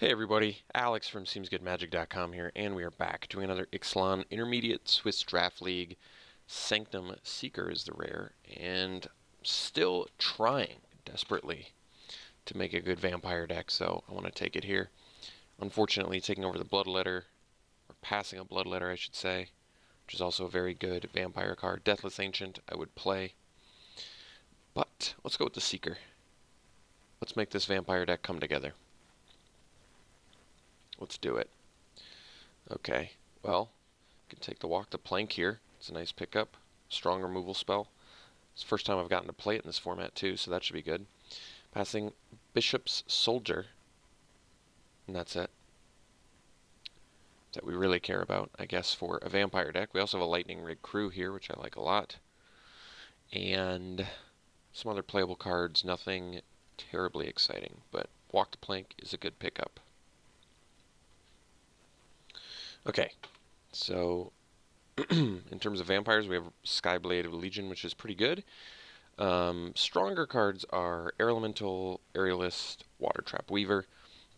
Hey everybody, Alex from SeemsGoodMagic.com here, and we are back doing another Ixalan Intermediate Swiss Draft League. Sanctum Seeker is the rare, and still trying desperately to make a good vampire deck, so I want to take it here. Unfortunately, taking over the Bloodletter, or passing a Bloodletter I should say, which is also a very good vampire card. Deathless Ancient I would play, but let's go with the Seeker. Let's make this vampire deck come together. Let's do it. Okay, well, you can take the Walk the Plank here. It's a nice pickup. Strong removal spell. It's the first time I've gotten to play it in this format too, so that should be good. Passing Bishop's Soldier. And that's it. That we really care about, I guess, for a vampire deck. We also have a Lightning Rig Crew here, which I like a lot. And some other playable cards, nothing terribly exciting, but Walk the Plank is a good pickup. Okay, so in terms of vampires, we have Skyblade of Legion, which is pretty good. Stronger cards are Air Elemental, Aerialist, Water Trap Weaver,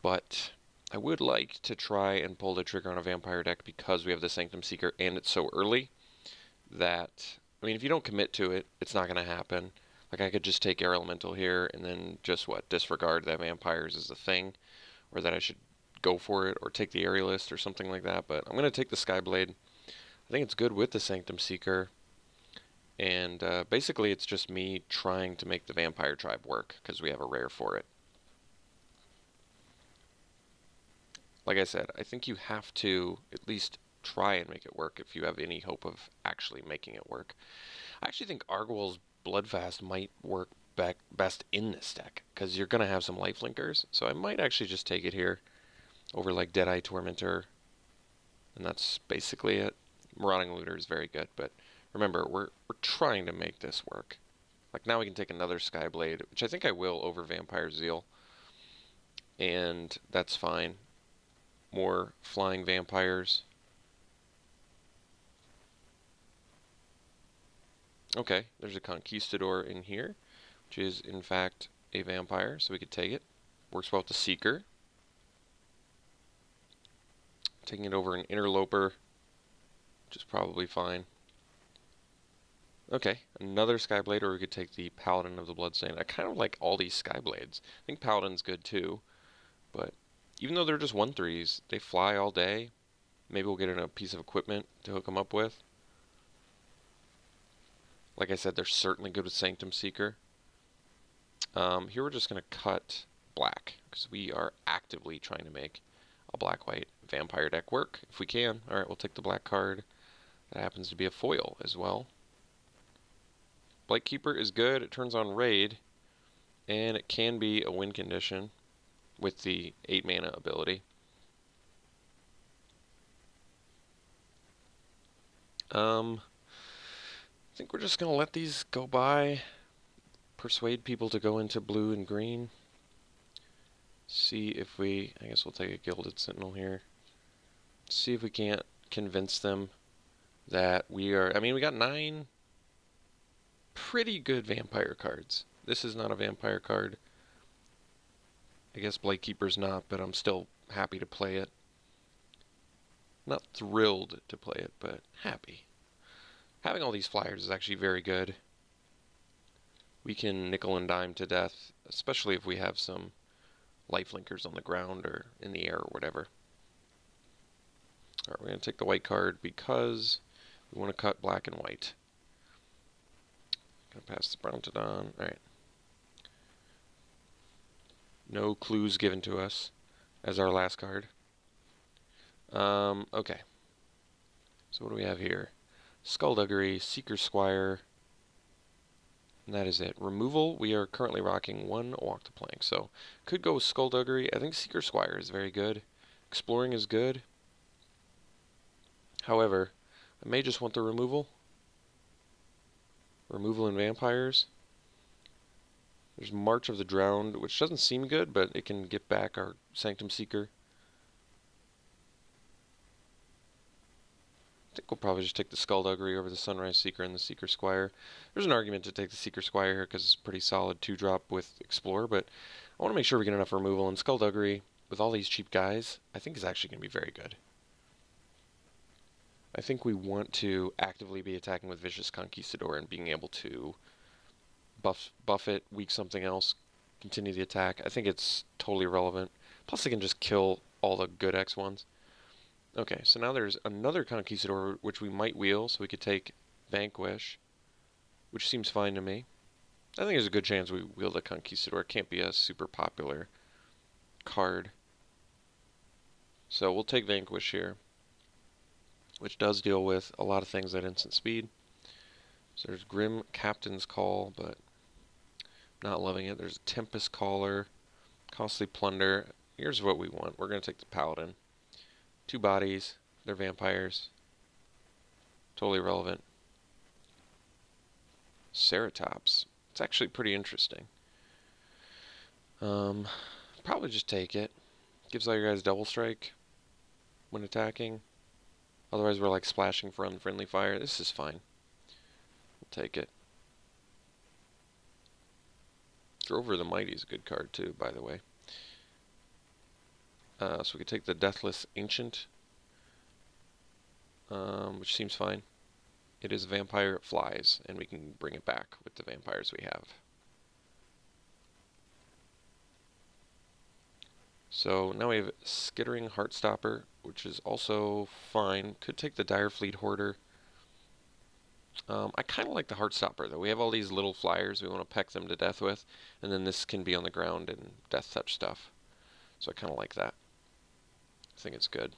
but I would like to try and pull the trigger on a vampire deck because we have the Sanctum Seeker and it's so early that, I mean, if you don't commit to it, it's not going to happen. Like, I could just take Air Elemental here and then just, disregard that vampires is a thing, or that I should go for it or take the Aerialist or something like that, but I'm going to take the Skyblade. I think it's good with the Sanctum Seeker, and basically it's just me trying to make the Vampire Tribe work because we have a rare for it. Like I said, I think you have to at least try and make it work if you have any hope of actually making it work. I actually think Argwell's Bloodfast might work best in this deck because you're going to have some lifelinkers, so I might actually just take it here over like Deadeye Tormentor, and that's basically it. Marauding Looter is very good, but remember, we're trying to make this work. Like, now we can take another Skyblade, which I think I will over Vampire Zeal, and that's fine. More flying vampires. Okay, there's a Conquistador in here, which is in fact a vampire, so we could take it. Works well with the Seeker. Taking it over an Interloper, which is probably fine. Okay, another Skyblade, or we could take the Paladin of the Bloodstain. I kind of like all these Skyblades. I think Paladin's good too, but even though they're just 1/3s, they fly all day. Maybe we'll get in a piece of equipment to hook them up with. Like I said, they're certainly good with Sanctum Seeker. Here we're just going to cut black, because we are actively trying to make a black-white vampire deck work, if we can. Alright, we'll take the black card. That happens to be a foil as well. Blightkeeper is good. It turns on Raid, and it can be a win condition with the 8 mana ability. I think we're just going to let these go by. Persuade people to go into blue and green. See if we, I guess we'll take a Gilded Sentinel here. See if we can't convince them that we are, I mean, we got 9 pretty good vampire cards. This is not a vampire card. I guess Blightkeeper's not, but I'm still happy to play it. Not thrilled to play it, but happy. Having all these flyers is actually very good. We can nickel and dime to death, especially if we have some lifelinkers on the ground or in the air or whatever. Alright, we're going to take the white card because we want to cut black and white. Going to pass the brown to Don. Alright. No clues given to us as our last card. Okay. So what do we have here? Skullduggery, Seeker Squire, and that is it. Removal, we are currently rocking 1 Walk the Plank, so could go with Skullduggery. I think Seeker Squire is very good. Exploring is good. However, I may just want the removal. Removal and vampires. There's March of the Drowned, which doesn't seem good, but it can get back our Sanctum Seeker. I think we'll probably just take the Skullduggery over the Sunrise Seeker and the Seeker Squire. There's an argument to take the Seeker Squire here because it's a pretty solid 2-drop with Explore, but I want to make sure we get enough removal, and Skullduggery with all these cheap guys, I think is actually going to be very good. I think we want to actively be attacking with Vicious Conquistador and being able to buff it, weak something else, continue the attack. I think it's totally relevant. Plus, they can just kill all the good X1s. Okay, so now there's another Conquistador which we might wheel, so we could take Vanquish, which seems fine to me. I think there's a good chance we wheel the Conquistador. It can't be a super popular card. So we'll take Vanquish here, which does deal with a lot of things at instant speed. So there's Grim Captain's Call, but not loving it. There's a Tempest Caller, Costly Plunder. Here's what we want. We're going to take the Paladin. 2 bodies. They're vampires. Totally relevant. Ceratops. It's actually pretty interesting. Probably just take it. Gives all your guys double strike when attacking. Otherwise we're like splashing for unfriendly fire. This is fine. We'll take it. Drover the Mighty is a good card too, by the way. So we could take the Deathless Ancient, which seems fine. It is a vampire, it flies, and we can bring it back with the vampires we have. So now we have Skittering Heartstopper, which is also fine. Could take the Direfleet Hoarder. I kind of like the Heartstopper, though. We have all these little flyers we want to peck them to death with, and then this can be on the ground and death touch stuff. So I kind of like that. I think it's good.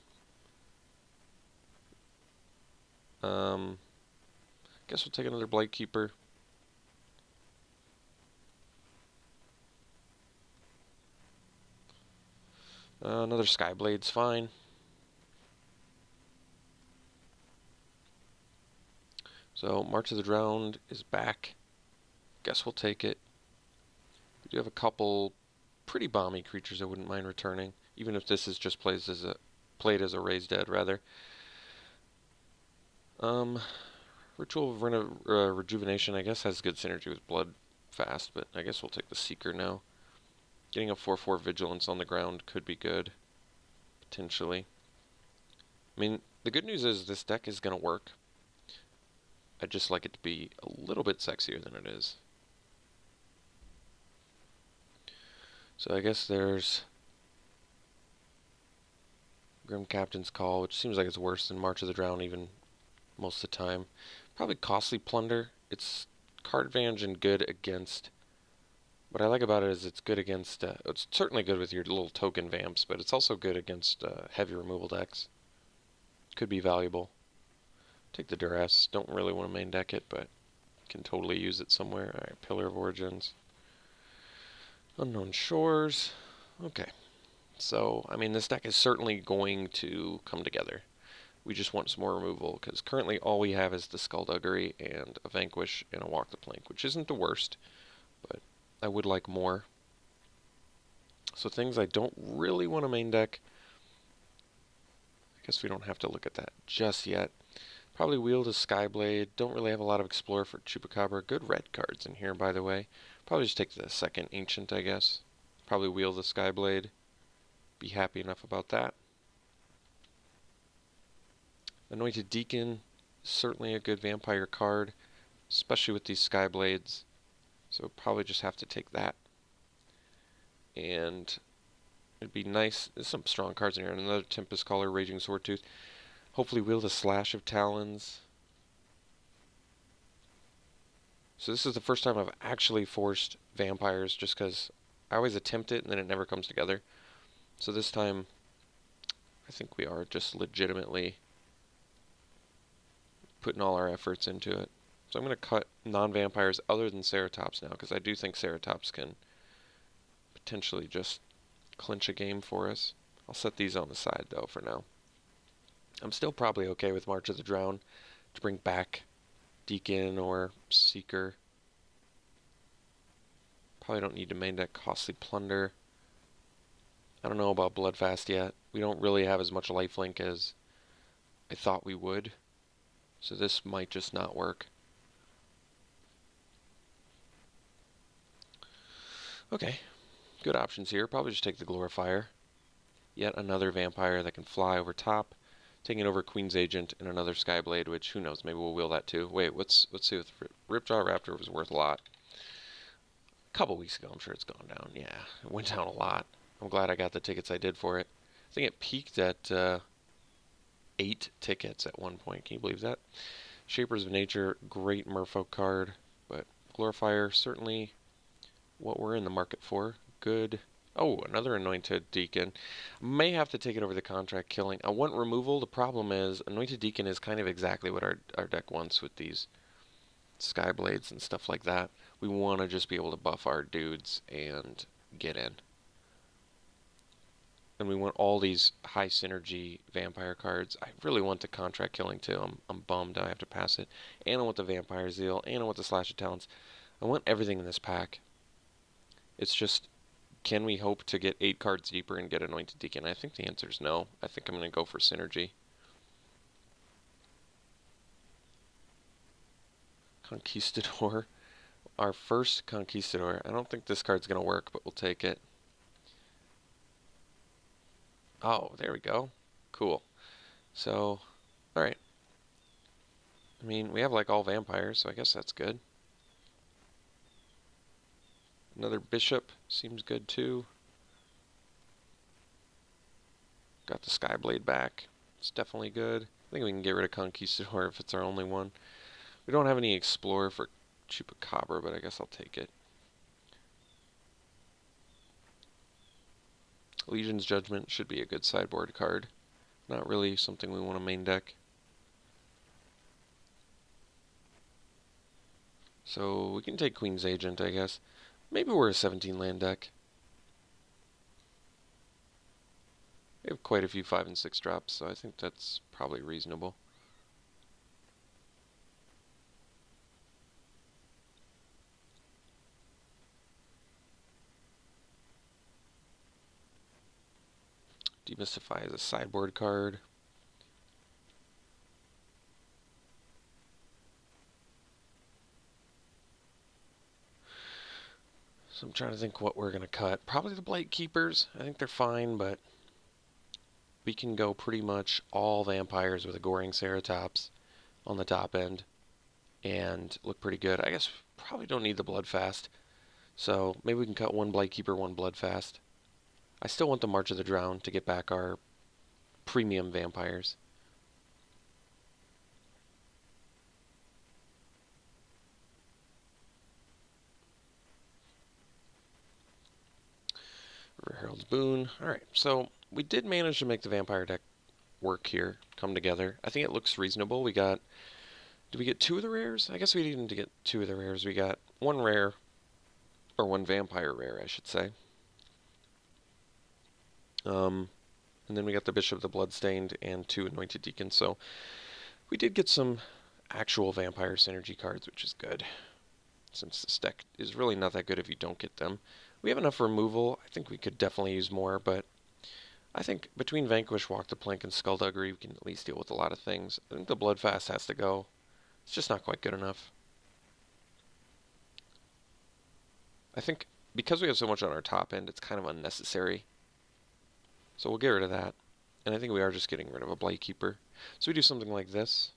Guess we'll take another Blightkeeper. Another Skyblade's fine. So March of the Drowned is back. Guess we'll take it. We do have a couple pretty bomby creatures I wouldn't mind returning, even if this is just played as a Raised Dead rather. Ritual of Rejuvenation I guess has good synergy with Blood Fast, but I guess we'll take the Seeker now. Getting a 4/4 Vigilance on the ground could be good, potentially. I mean, the good news is this deck is going to work. I'd just like it to be a little bit sexier than it is. So I guess there's Grim Captain's Call, which seems like it's worse than March of the Drown even most of the time. Probably Costly Plunder. It's card advantage and good against... What I like about it is it's good against... it's certainly good with your little token vamps, but it's also good against heavy removal decks. Could be valuable. Take the Duress. Don't really want to main deck it, but can totally use it somewhere. Alright, Pillar of Origins. Unknown Shores. Okay. So, I mean, this deck is certainly going to come together. We just want some more removal, because currently all we have is the Skullduggery and a Vanquish and a Walk the Plank, which isn't the worst, but I would like more. So things I don't really want to main deck. I guess we don't have to look at that just yet. Probably wield a Skyblade. Don't really have a lot of Explore for Chupacabra. Good red cards in here, by the way. Probably just take the second Ancient, I guess. Probably wield the Skyblade. Be happy enough about that. Anointed Deacon, certainly a good vampire card, especially with these Skyblades. So probably just have to take that. And it'd be nice. There's some strong cards in here. Another Tempest Caller, Raging Swordtooth. Hopefully wield a Slash of Talons. So this is the first time I've actually forced vampires, just because I always attempt it and then it never comes together. So this time I think we are just legitimately putting all our efforts into it. So I'm going to cut non-vampires other than Ceratops now, because I do think Ceratops can potentially just clinch a game for us. I'll set these on the side though for now. I'm still probably okay with March of the Drown to bring back Deacon or Seeker. Probably don't need to main deck Costly Plunder. I don't know about Bloodfast yet. We don't really have as much lifelink as I thought we would. So this might just not work. Okay, good options here. Probably just take the Glorifier. yet another vampire that can fly over top, taking over Queen's Agent and another Skyblade, which who knows, maybe we'll wheel that too. Wait, let's see if Ripjaw Raptor was worth a lot. A couple weeks ago, I'm sure it's gone down. Yeah, it went down a lot. I'm glad I got the tickets I did for it. I think it peaked at 8 tickets at one point. Can you believe that? Shapers of Nature, great merfolk card, but Glorifier, certainly what we're in the market for. Good. Oh, another Anointed Deacon. May have to take it over the contract killing. I want removal. The problem is Anointed Deacon is kind of exactly what our deck wants with these Skyblades and stuff like that. We want to just be able to buff our dudes and get in. And we want all these high synergy vampire cards. I really want the contract killing too. I'm bummed I have to pass it. And I want the Vampire Zeal. And I want the Slash of Talents. I want everything in this pack. It's just, can we hope to get 8 cards deeper and get Anointed Deacon? I think the answer is no. I think I'm going to go for synergy. Conquistador. Our first Conquistador. I don't think this card's going to work, but we'll take it. Oh, there we go. Cool. So, alright. I mean, we have like all vampires, so I guess that's good. Another bishop seems good too. Got the Skyblade back. It's definitely good. I think we can get rid of Conquistador if it's our only one. We don't have any Explorer for Chupacabra, but I guess I'll take it. Legion's Judgment should be a good sideboard card. Not really something we want to main deck. So we can take Queen's Agent, I guess. Maybe we're a 17 land deck. We have quite a few 5 and 6 drops, so I think that's probably reasonable. Demystify is a sideboard card. So I'm trying to think what we're going to cut. Probably the Blight Keepers. I think they're fine, but we can go pretty much all vampires with a Goring Ceratops on the top end and look pretty good. I guess probably don't need the Bloodfast. So maybe we can cut one Blightkeeper, one Bloodfast. I still want the March of the Drowned to get back our premium vampires. River Herald's Boon. Alright, so we did manage to make the vampire deck work here, come together. I think it looks reasonable. We got, did we get 2 of the rares? I guess we didn't get 2 of the rares. We got 1 rare, or 1 vampire rare, I should say. And then we got the Bishop of the Bloodstained and 2 Anointed Deacons. So we did get some actual vampire synergy cards, which is good. Since this deck is really not that good if you don't get them. We have enough removal. I think we could definitely use more, but I think between Vanquish, Walk the Plank, and Skullduggery, we can at least deal with a lot of things. I think the Bloodfast has to go. It's just not quite good enough. I think because we have so much on our top end, it's kind of unnecessary. So we'll get rid of that. And I think we are just getting rid of a Blightkeeper. So we do something like this.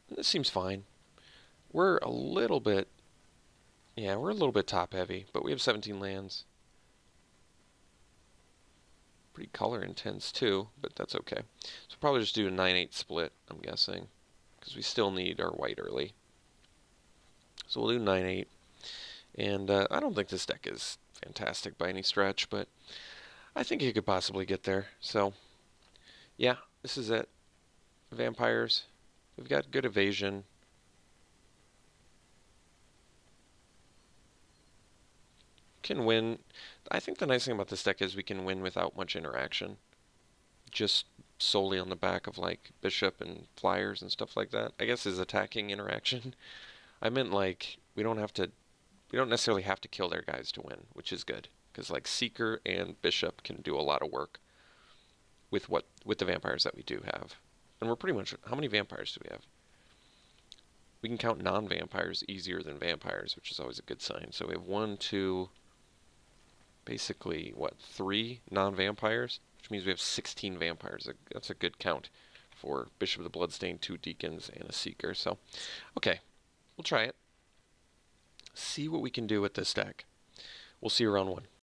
And this seems fine. We're a little bit... yeah, we're a little bit top heavy, but we have 17 lands. Pretty color intense too, but that's okay. So probably just do a 9-8 split, I'm guessing. Because we still need our white early. So we'll do 9-8. And I don't think this deck is fantastic by any stretch, but I think you could possibly get there. So, yeah, this is it. Vampires. We've got good evasion. Can win. I think the nice thing about this deck is we can win without much interaction. Just solely on the back of like Bishop and Flyers and stuff like that. I guess is attacking interaction. I meant like we don't necessarily have to kill their guys to win, which is good. Because like Seeker and Bishop can do a lot of work with the vampires that we do have. And we're pretty much, how many vampires do we have? We can count non-vampires easier than vampires, which is always a good sign. So we have 1, 2, basically, what, 3 non-vampires? Which means we have 16 vampires. That's a good count for Bishop of the Bloodstained, 2 Deacons, and a Seeker. So, okay, we'll try it. See what we can do with this deck. We'll see you around 1.